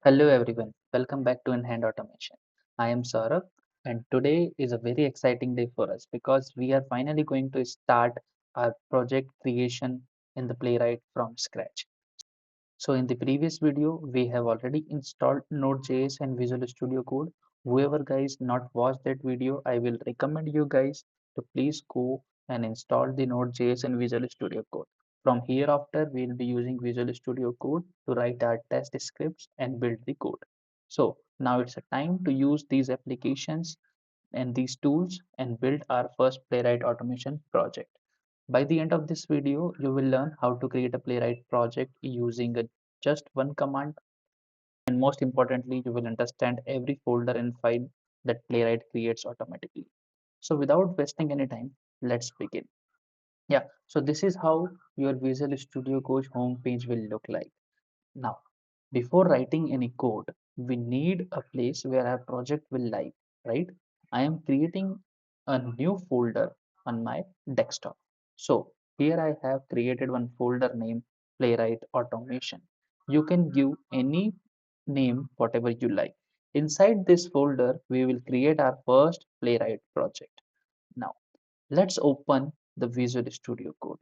Hello everyone, welcome back to In-Hand Automation. I am Saurabh and today is a very exciting day for us because we are finally going to start our project creation in the Playwright from scratch. So in the previous video, we have already installed Node.js and Visual Studio Code. Whoever guys not watched that video, I will recommend you guys to please go and install the Node.js and Visual Studio Code. From here after, we will be using Visual Studio Code to write our test scripts and build the code. So now it's a time to use these applications and these tools and build our first Playwright automation project. By the end of this video, you will learn how to create a Playwright project using just one command, and most importantly, you will understand every folder and file that Playwright creates automatically. So without wasting any time, let's begin. Yeah, so this is how your Visual Studio Code homepage will look like. Now, before writing any code, we need a place where our project will live, right? I am creating a new folder on my desktop. So here I have created one folder named Playwright Automation. You can give any name, whatever you like. Inside this folder, we will create our first Playwright project. Now, let's open the Visual Studio Code.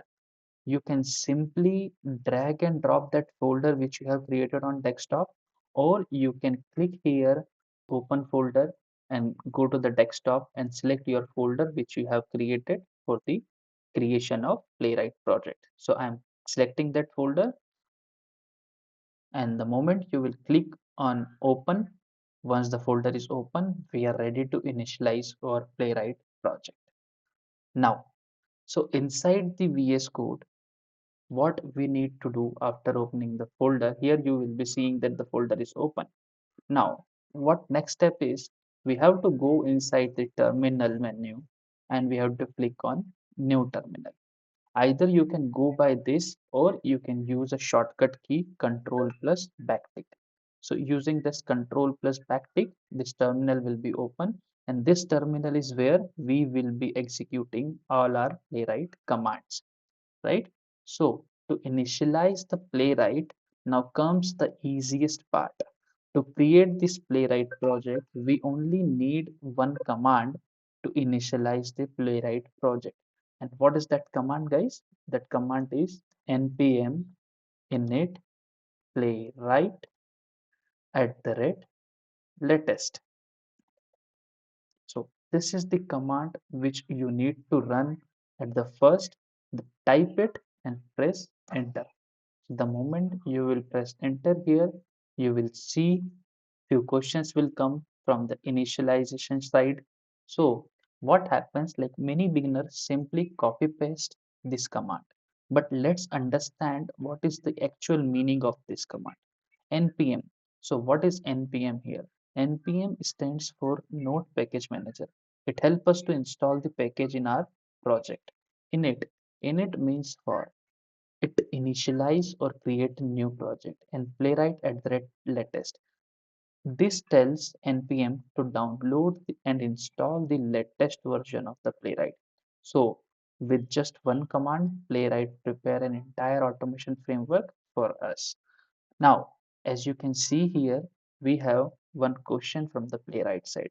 You can simply drag and drop that folder which you have created on desktop, or you can click here open folder and go to the desktop and select your folder which you have created for the creation of Playwright project. So I'm selecting that folder, and the moment you will click on open, once the folder is open, we are ready to initialize our Playwright project. Now, so inside the VS Code, what we need to do after opening the folder, here you will be seeing that the folder is open. Now what next step is, we have to go inside the terminal menu and we have to click on new terminal. Either you can go by this or you can use a shortcut key control plus backtick. So using this control plus backtick, this terminal will be open, and this terminal is where we will be executing all our playwright commands, right? So to initialize the playwright, now comes the easiest part. To create this playwright project, we only need one command to initialize the playwright project. And what is that command, guys? That command is npm init playwright @latest. So this is the command which you need to run at the first. Type it and press enter. The moment you will press enter here, you will see few questions will come from the initialization side. So what happens, like many beginners simply copy paste this command. But let's understand what is the actual meaning of this command. npm. So what is npm here? npm stands for Node Package Manager. It helps us to install the package in our project. Init. Init means for it initialize or create a new project, and playwright @latest. This tells npm to download and install the latest version of the playwright. So with just one command, playwright prepare an entire automation framework for us. Now, as you can see here, we have one question from the playwright side,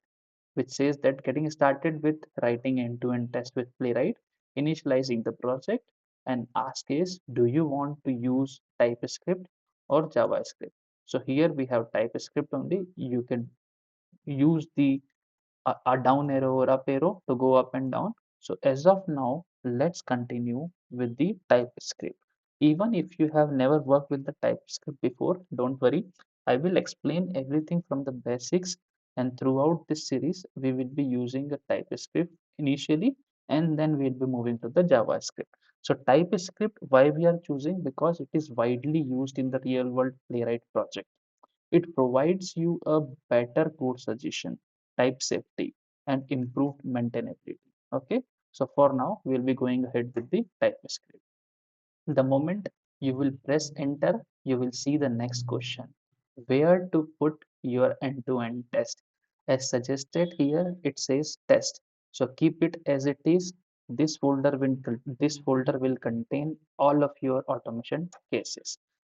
which says that getting started with writing end-to-end test with playwright, initializing the project, and ask is, do you want to use TypeScript or JavaScript? So here we have TypeScript only. You can use the a down arrow or up arrow to go up and down. So as of now, let's continue with the TypeScript. Even if you have never worked with the TypeScript before, don't worry. I will explain everything from the basics, and throughout this series, we will be using a TypeScript initially, and then we'll be moving to the JavaScript. So TypeScript, why we are choosing? Because it is widely used in the real world Playwright project. It provides you a better code suggestion, type safety, and improved maintainability. Okay, so for now, we'll be going ahead with the TypeScript. The moment you will press enter, you will see the next question. Where to put your end-to-end test? As suggested here, it says test. So keep it as it is. This folder will contain all of your automation cases.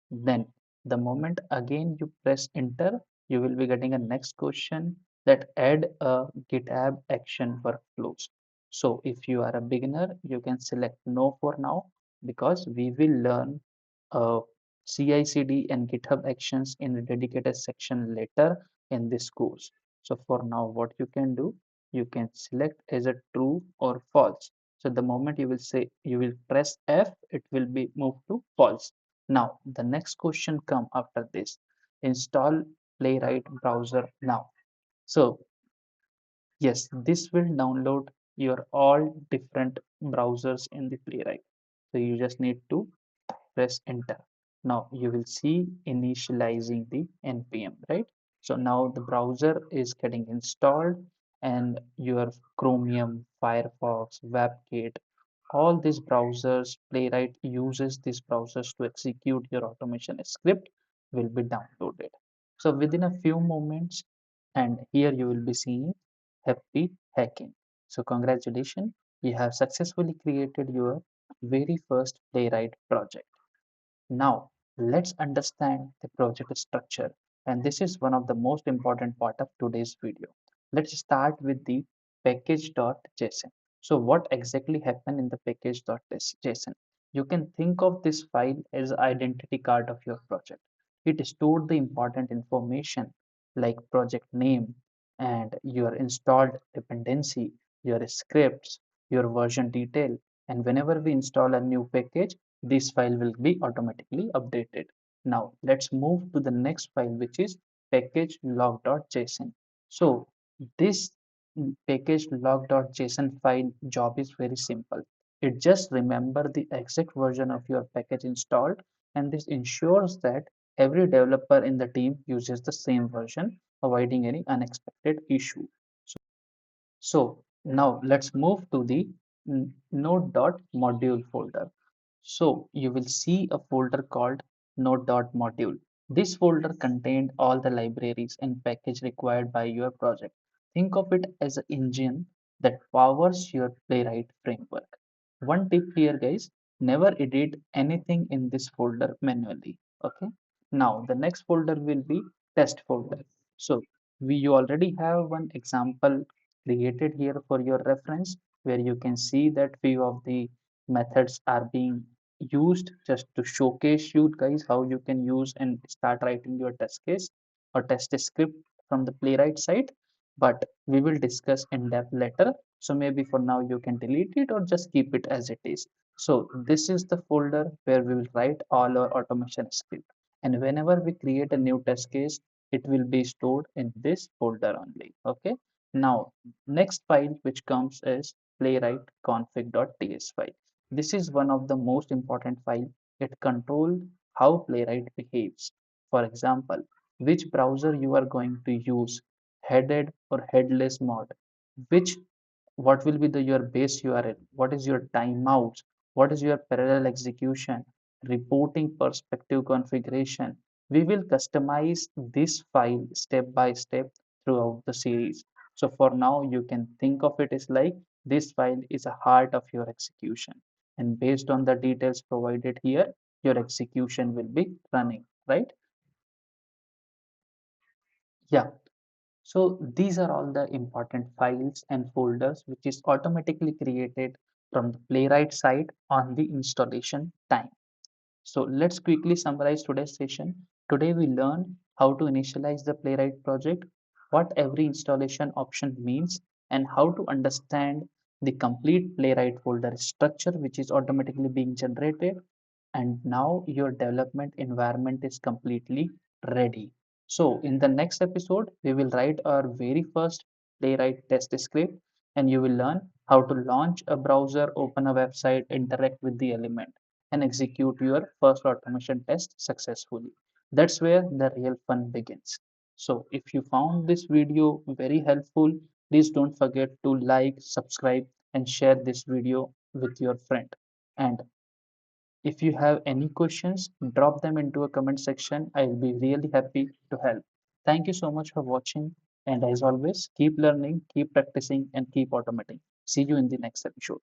Then The moment again you press enter, you will be getting a next question that add a GitHub action workflows. So if you are a beginner, you can select no for now because we will learn CI/CD and GitHub actions in a dedicated section later in this course. So for now, what you can do, you can select as a true or false. So the moment you will say you will press F, it will be moved to false. Now the next question come after this. Install Playwright browser now. So yes, this will download your all different browsers in the Playwright. So you just need to press enter. Now you will see initializing the npm, right? So now the browser is getting installed and your Chromium, Firefox, WebKit, all these browsers, Playwright uses these browsers to execute your automation script will be downloaded. So within a few moments, and here you will be seeing happy hacking. So congratulations, you have successfully created your very first Playwright project. Now, let's understand the project structure, and this is one of the most important part of today's video. Let's start with the package.json. So what exactly happened in the package.json? You can think of this file as identity card of your project. It stored the important information like project name and your installed dependency, your scripts, your version detail, and whenever we install a new package, this file will be automatically updated. Now let's move to the next file, which is package log.json. So this package log.json file job is very simple. It just remember the exact version of your package installed, and this ensures that every developer in the team uses the same version, avoiding any unexpected issue. So now let's move to the node.module folder. So you will see a folder called node.module. This folder contained all the libraries and package required by your project. Think of it as an engine that powers your Playwright framework. One tip here, guys, never edit anything in this folder manually. Okay. Now the next folder will be test folder. So we already have one example created here for your reference where you can see that few of the methods are being used just to showcase you guys how you can use and start writing your test case or test script from the Playwright side, but we will discuss in depth later. So maybe for now you can delete it or just keep it as it is. So this is the folder where we will write all our automation script, and whenever we create a new test case, it will be stored in this folder only. Okay. Now next file which comes is playwright.config.ts file. This is one of the most important file. It controls how Playwright behaves. For example, which browser you are going to use, headed or headless mode, which what will be your base URL, what is your timeouts, what is your parallel execution, reporting perspective configuration. We will customize this file step by step throughout the series. So for now, you can think of it as like this file is a heart of your execution. And based on the details provided here, your execution will be running, right? Yeah. So these are all the important files and folders which is automatically created from the Playwright side on the installation time. So let's quickly summarize today's session. Today we learned how to initialize the Playwright project, what every installation option means, and how to understand the complete Playwright folder structure which is automatically being generated. And now your development environment is completely ready. So in the next episode, we will write our very first Playwright test script, and you will learn how to launch a browser, open a website, interact with the element, and execute your first automation test successfully. That's where the real fun begins. So if you found this video very helpful, please don't forget to like, subscribe, and share this video with your friend. And if you have any questions, drop them into a comment section. I'll be really happy to help. Thank you so much for watching. And as always, keep learning, keep practicing, and keep automating. See you in the next episode.